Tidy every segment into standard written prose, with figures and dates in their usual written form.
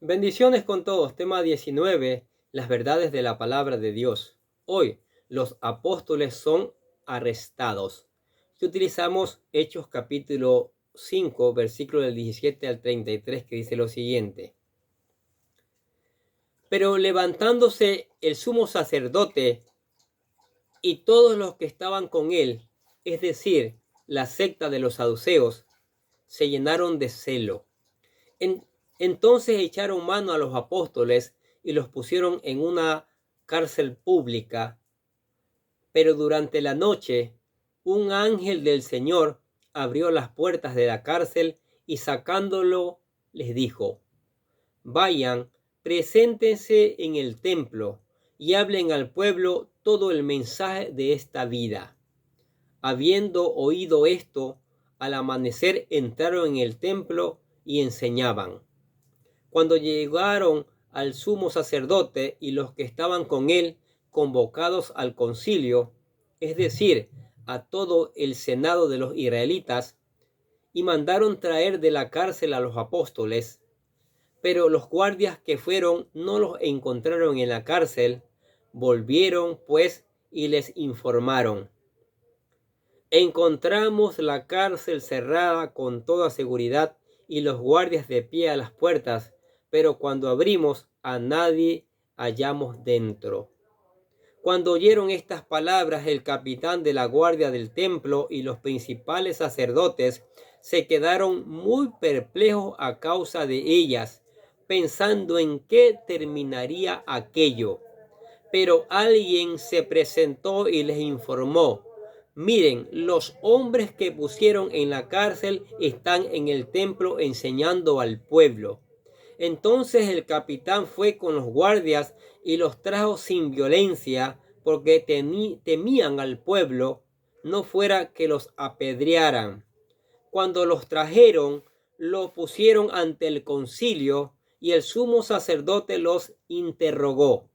Bendiciones con todos. Tema 19. Las verdades de la palabra de Dios. Hoy los apóstoles son arrestados. Si utilizamos Hechos capítulo 5, versículo del 17 al 33, que dice lo siguiente. Pero levantándose el sumo sacerdote y todos los que estaban con él, es decir, la secta de los saduceos, se llenaron de celo. Entonces echaron mano a los apóstoles y los pusieron en una cárcel pública. Pero durante la noche, un ángel del Señor abrió las puertas de la cárcel y sacándolo les dijo: vayan, preséntense en el templo y hablen al pueblo todo el mensaje de esta vida. Habiendo oído esto, al amanecer entraron en el templo y enseñaban. Cuando llegaron al sumo sacerdote y los que estaban con él, convocados al concilio, es decir, a todo el senado de los israelitas, y mandaron traer de la cárcel a los apóstoles, pero los guardias que fueron no los encontraron en la cárcel. Volvieron pues y les informaron: encontramos la cárcel cerrada con toda seguridad y los guardias de pie a las puertas, pero cuando abrimos a nadie hallamos dentro. Cuando oyeron estas palabras, el capitán de la guardia del templo y los principales sacerdotes se quedaron muy perplejos a causa de ellas, pensando en qué terminaría aquello. Pero alguien se presentó y les informó: miren, los hombres que pusieron en la cárcel están en el templo enseñando al pueblo. Entonces el capitán fue con los guardias y los trajo sin violencia, porque temían al pueblo, no fuera que los apedrearan. Cuando los trajeron, los pusieron ante el concilio y el sumo sacerdote los interrogó.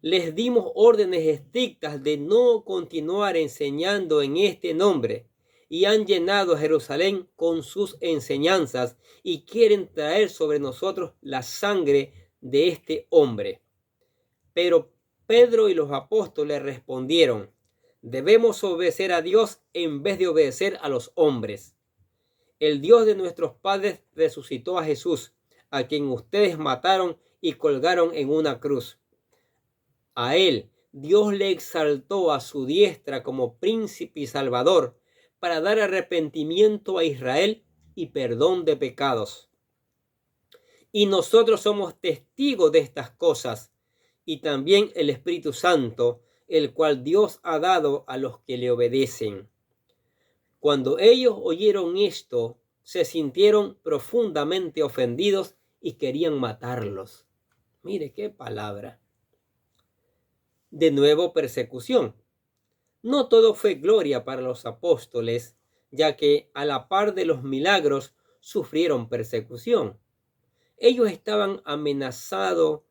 Les dimos órdenes estrictas de no continuar enseñando en este nombre, y han llenado Jerusalén con sus enseñanzas y quieren traer sobre nosotros la sangre de este hombre. Pero Pedro y los apóstoles respondieron: debemos obedecer a Dios en vez de obedecer a los hombres. El Dios de nuestros padres resucitó a Jesús, a quien ustedes mataron y colgaron en una cruz. A él Dios le exaltó a su diestra como príncipe y salvador, para dar arrepentimiento a Israel y perdón de pecados. Y nosotros somos testigos de estas cosas, y también el Espíritu Santo, el cual Dios ha dado a los que le obedecen. Cuando ellos oyeron esto, se sintieron profundamente ofendidos y querían matarlos. Mire qué palabra. De nuevo, persecución. No todo fue gloria para los apóstoles, ya que a la par de los milagros sufrieron persecución. Ellos estaban amenazando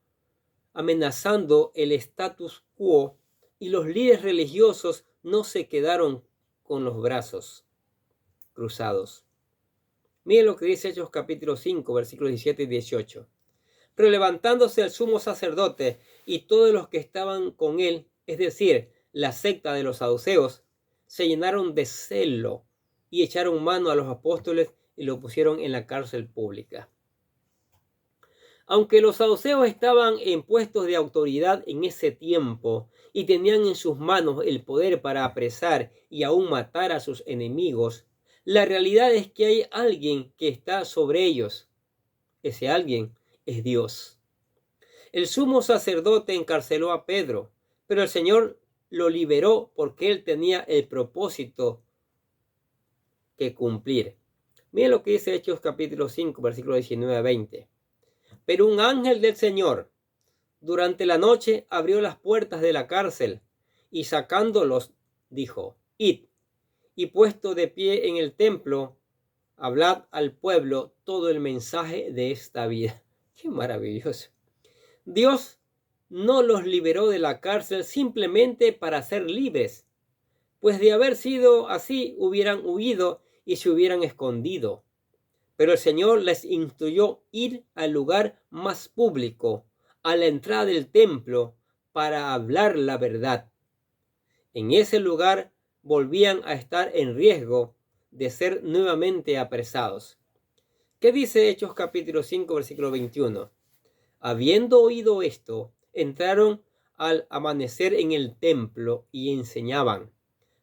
el status quo, y los líderes religiosos no se quedaron con los brazos cruzados. Miren lo que dice Hechos capítulo 5, versículos 17 y 18. Pero levantándose el sumo sacerdote y todos los que estaban con él, es decir, la secta de los saduceos, se llenaron de celo y echaron mano a los apóstoles y lo pusieron en la cárcel pública. Aunque los saduceos estaban en puestos de autoridad en ese tiempo y tenían en sus manos el poder para apresar y aún matar a sus enemigos, la realidad es que hay alguien que está sobre ellos. Ese alguien es Dios. El sumo sacerdote encarceló a Pedro, pero el Señor lo liberó porque él tenía el propósito que cumplir. Miren lo que dice Hechos capítulo 5, versículos 19 a 20. Pero un ángel del Señor durante la noche abrió las puertas de la cárcel y sacándolos dijo: id, y puesto de pie en el templo, hablad al pueblo todo el mensaje de esta vida. ¡Qué maravilloso! Dios no los liberó de la cárcel simplemente para ser libres, pues de haber sido así hubieran huido y se hubieran escondido. Pero el Señor les instruyó ir al lugar más público, a la entrada del templo, para hablar la verdad. En ese lugar volvían a estar en riesgo de ser nuevamente apresados. ¿Qué dice Hechos capítulo 5, versículo 21? Habiendo oído esto, entraron al amanecer en el templo y enseñaban.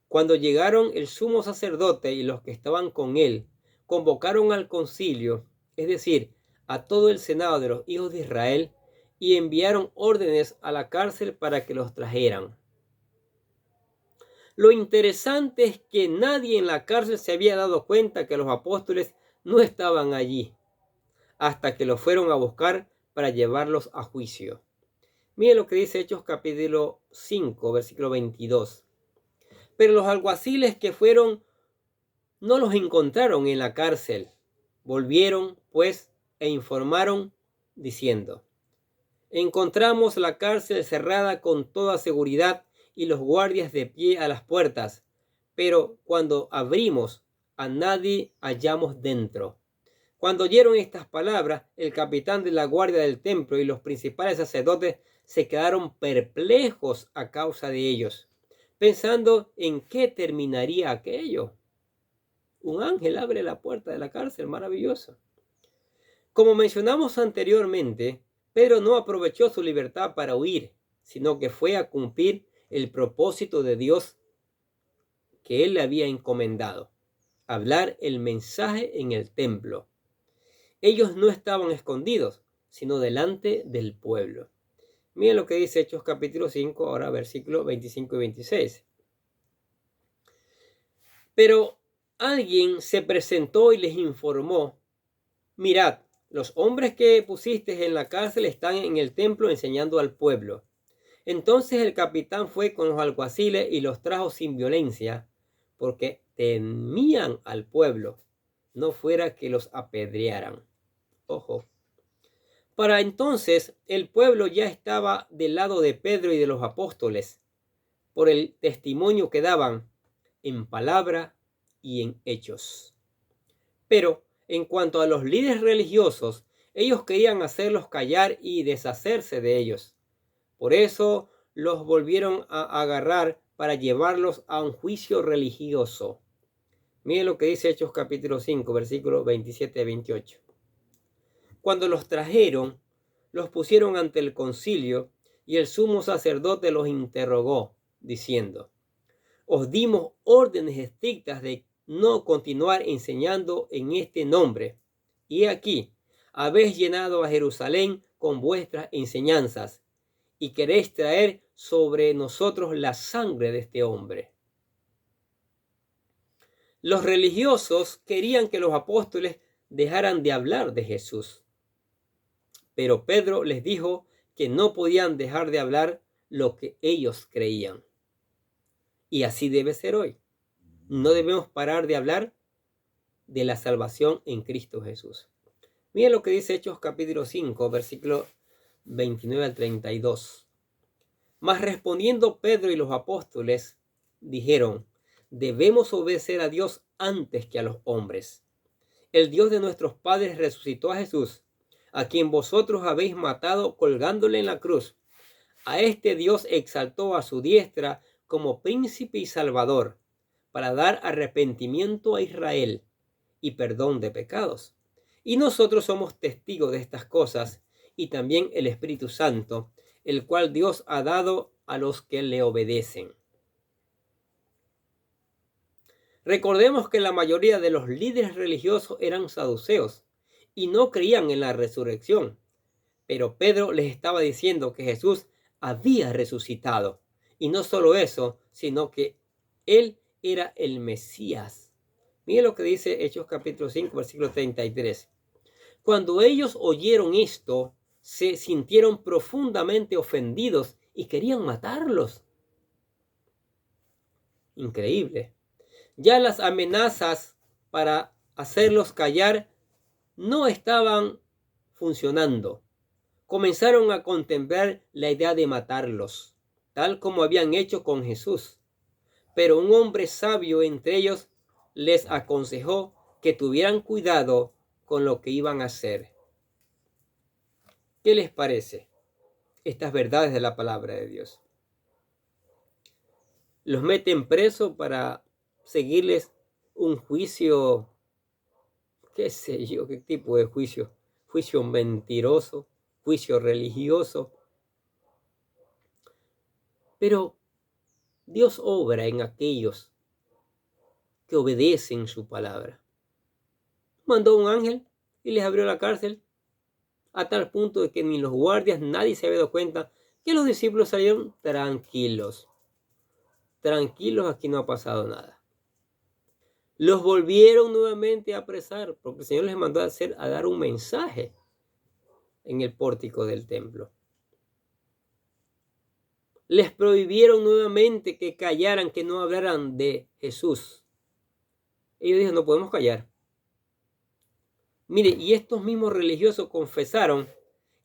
Cuando llegaron el sumo sacerdote y los que estaban con él, convocaron al concilio, es decir, a todo el senado de los hijos de Israel, y enviaron órdenes a la cárcel para que los trajeran. Lo interesante es que nadie en la cárcel se había dado cuenta que los apóstoles no estaban allí, hasta que los fueron a buscar para llevarlos a juicio. Miren lo que dice Hechos capítulo 5, versículo 22. Pero los alguaciles que fueron no los encontraron en la cárcel. Volvieron, pues, e informaron, diciendo: encontramos la cárcel cerrada con toda seguridad y los guardias de pie a las puertas, pero cuando abrimos, a nadie hallamos dentro. Cuando oyeron estas palabras, el capitán de la guardia del templo y los principales sacerdotes se quedaron perplejos a causa de ellos, pensando en qué terminaría aquello. Un ángel abre la puerta de la cárcel, maravilloso. Como mencionamos anteriormente, Pedro no aprovechó su libertad para huir, sino que fue a cumplir el propósito de Dios que él le había encomendado: hablar el mensaje en el templo. Ellos no estaban escondidos, sino delante del pueblo. Miren lo que dice Hechos capítulo 5, ahora versículos 25 y 26. Pero alguien se presentó y les informó: mirad, los hombres que pusiste en la cárcel están en el templo enseñando al pueblo. Entonces el capitán fue con los alguaciles y los trajo sin violencia, porque temían al pueblo, no fuera que los apedrearan. Ojo. Para entonces el pueblo ya estaba del lado de Pedro y de los apóstoles, por el testimonio que daban en palabra y en hechos. Pero en cuanto a los líderes religiosos, ellos querían hacerlos callar y deshacerse de ellos. Por eso los volvieron a agarrar para llevarlos a un juicio religioso. Miren lo que dice Hechos capítulo 5, versículos 27 y 28. Cuando los trajeron, los pusieron ante el concilio y el sumo sacerdote los interrogó, diciendo: os dimos órdenes estrictas de no continuar enseñando en este nombre, y aquí habéis llenado a Jerusalén con vuestras enseñanzas, y queréis traer sobre nosotros la sangre de este hombre. Los religiosos querían que los apóstoles dejaran de hablar de Jesús, pero Pedro les dijo que no podían dejar de hablar lo que ellos creían. Y así debe ser hoy. No debemos parar de hablar de la salvación en Cristo Jesús. Miren lo que dice Hechos capítulo 5, versículo 29 al 32. Mas respondiendo Pedro y los apóstoles, dijeron: debemos obedecer a Dios antes que a los hombres. El Dios de nuestros padres resucitó a Jesús, a quien vosotros habéis matado colgándole en la cruz. A este Dios exaltó a su diestra como príncipe y salvador, para dar arrepentimiento a Israel y perdón de pecados. Y nosotros somos testigos de estas cosas, y también el Espíritu Santo, el cual Dios ha dado a los que le obedecen. Recordemos que la mayoría de los líderes religiosos eran saduceos y no creían en la resurrección. Pero Pedro les estaba diciendo que Jesús había resucitado. Y no solo eso, sino que él era el Mesías. Miren lo que dice Hechos capítulo 5, versículo 33. Cuando ellos oyeron esto, se sintieron profundamente ofendidos y querían matarlos. Increíble. Ya las amenazas para hacerlos callar no estaban funcionando. Comenzaron a contemplar la idea de matarlos, tal como habían hecho con Jesús. Pero un hombre sabio entre ellos les aconsejó que tuvieran cuidado con lo que iban a hacer. ¿Qué les parece estas verdades de la palabra de Dios? Los meten preso para seguirles un juicio, qué sé yo, qué tipo de juicio, juicio mentiroso, juicio religioso. Pero Dios obra en aquellos que obedecen su palabra. Mandó un ángel y les abrió la cárcel, a tal punto de que ni los guardias, nadie se había dado cuenta, que los discípulos salieron tranquilos. Tranquilos, aquí no ha pasado nada. Los volvieron nuevamente a apresar, porque el Señor les mandó a dar un mensaje en el pórtico del templo. Les prohibieron nuevamente que callaran, que no hablaran de Jesús. Ellos dijeron, no podemos callar. Mire, y estos mismos religiosos confesaron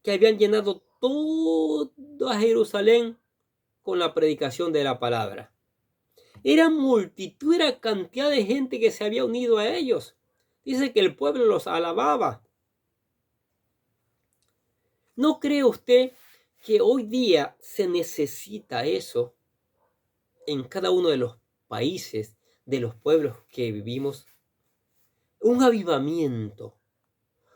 que habían llenado toda Jerusalén con la predicación de la palabra. Era multitud, era cantidad de gente que se había unido a ellos. Dice que el pueblo los alababa. ¿No cree usted que hoy día se necesita eso en cada uno de los países, de los pueblos que vivimos? Un avivamiento,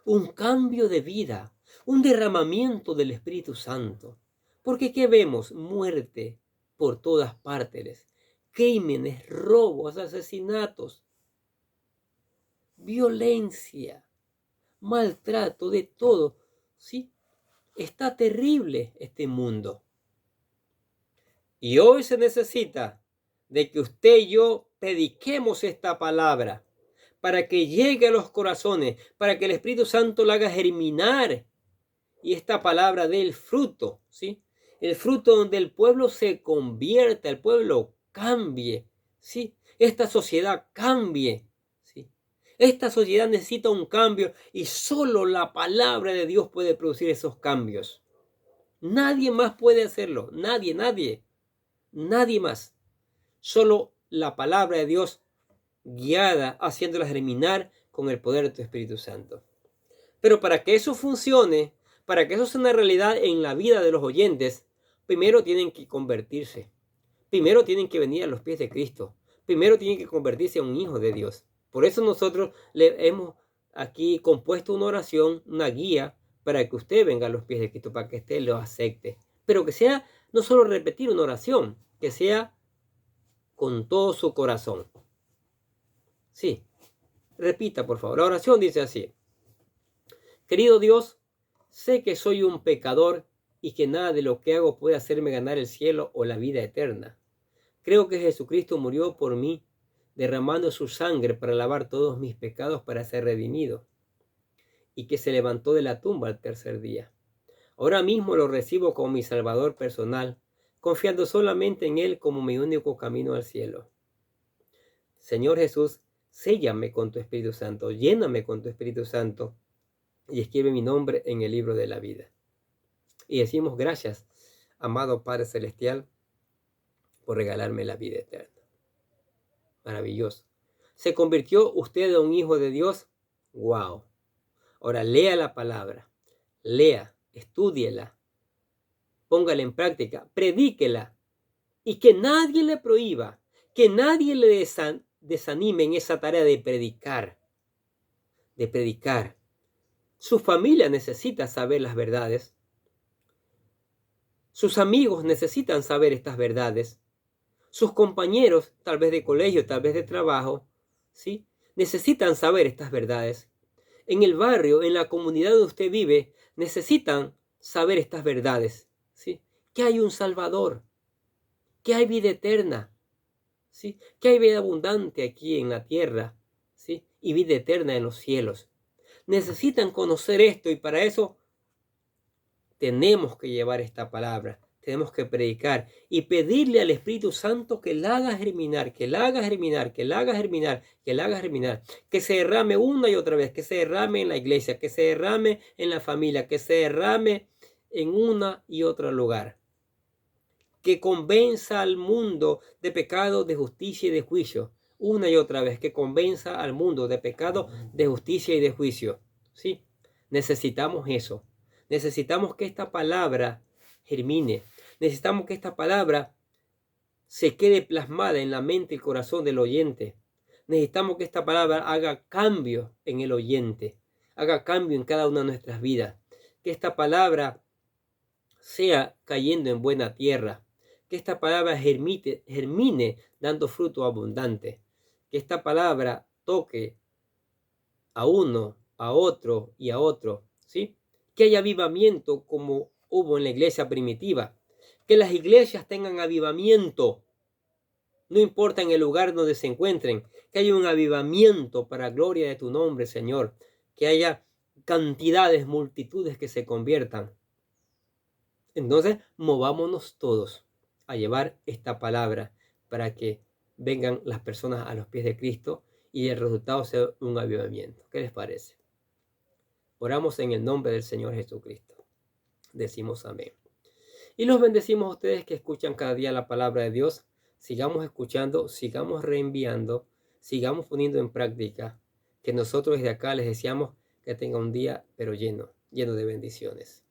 un cambio de vida, un derramamiento del Espíritu Santo. Porque ¿qué vemos? Muerte por todas partes, crímenes, robos, asesinatos, violencia, maltrato, de todo. ¿Sí? Está terrible este mundo. Y hoy se necesita de que usted y yo prediquemos esta palabra para que llegue a los corazones, para que el Espíritu Santo la haga germinar y esta palabra dé el fruto, ¿sí? El fruto donde el pueblo se convierta, el pueblo cambie, ¿sí? Esta sociedad cambie, ¿sí? Esta sociedad necesita un cambio y solo la palabra de Dios puede producir esos cambios. Nadie más puede hacerlo, nadie más. Solo la palabra de Dios guiada, haciéndola germinar con el poder de tu Espíritu Santo. Pero para que eso funcione, para que eso sea una realidad en la vida de los oyentes, primero tienen que convertirse. Primero tienen que venir a los pies de Cristo. Primero tienen que convertirse en un hijo de Dios. Por eso nosotros le hemos aquí compuesto una oración, una guía, para que usted venga a los pies de Cristo, para que usted lo acepte. Pero que sea no solo repetir una oración, que sea con todo su corazón. Sí, repita por favor. La oración dice así: querido Dios, sé que soy un pecador y que nada de lo que hago puede hacerme ganar el cielo o la vida eterna. Creo que Jesucristo murió por mí, derramando su sangre para lavar todos mis pecados para ser redimido, y que se levantó de la tumba al tercer día. Ahora mismo lo recibo como mi Salvador personal, confiando solamente en Él como mi único camino al cielo. Señor Jesús, séllame con tu Espíritu Santo, lléname con tu Espíritu Santo y escribe mi nombre en el libro de la vida. Y decimos gracias, amado Padre Celestial, por regalarme la vida eterna. Maravilloso. ¿Se convirtió usted en un hijo de Dios? ¡Wow! Ahora lea la palabra, lea, estúdiela, póngala en práctica, predíquela y que nadie le prohíba, que nadie le desanime en esa tarea de predicar, de predicar. Su familia necesita saber las verdades. Sus amigos necesitan saber estas verdades. Sus compañeros, tal vez de colegio, tal vez de trabajo, ¿sí? Necesitan saber estas verdades. En el barrio, en la comunidad donde usted vive, necesitan saber estas verdades, ¿sí? Que hay un Salvador, que hay vida eterna, ¿sí? Que hay vida abundante aquí en la tierra, ¿sí? Y vida eterna en los cielos. Necesitan conocer esto y para eso tenemos que llevar esta palabra, tenemos que predicar y pedirle al Espíritu Santo que la haga germinar, que la haga germinar, que la haga germinar, que la haga germinar, que se derrame una y otra vez, que se derrame en la iglesia, que se derrame en la familia, que se derrame en una y otro lugar, que convenza al mundo de pecado, de justicia y de juicio, una y otra vez, que convenza al mundo de pecado, de justicia y de juicio. Sí, necesitamos eso. Necesitamos que esta palabra germine. Necesitamos que esta palabra se quede plasmada en la mente y el corazón del oyente. Necesitamos que esta palabra haga cambio en el oyente, haga cambio en cada una de nuestras vidas. Que esta palabra sea cayendo en buena tierra. Que esta palabra germine dando fruto abundante. Que esta palabra toque a uno, a otro y a otro, ¿sí? Que haya avivamiento como hubo en la iglesia primitiva. Que las iglesias tengan avivamiento, no importa en el lugar donde se encuentren. Que haya un avivamiento para gloria de tu nombre, Señor. Que haya cantidades, multitudes que se conviertan. Entonces, movámonos todos a llevar esta palabra para que vengan las personas a los pies de Cristo y el resultado sea un avivamiento. ¿Qué les parece? Oramos en el nombre del Señor Jesucristo. Decimos amén. Y los bendecimos a ustedes que escuchan cada día la palabra de Dios. Sigamos escuchando, sigamos reenviando, sigamos poniendo en práctica. Que nosotros desde acá les deseamos que tengan un día pero lleno de bendiciones.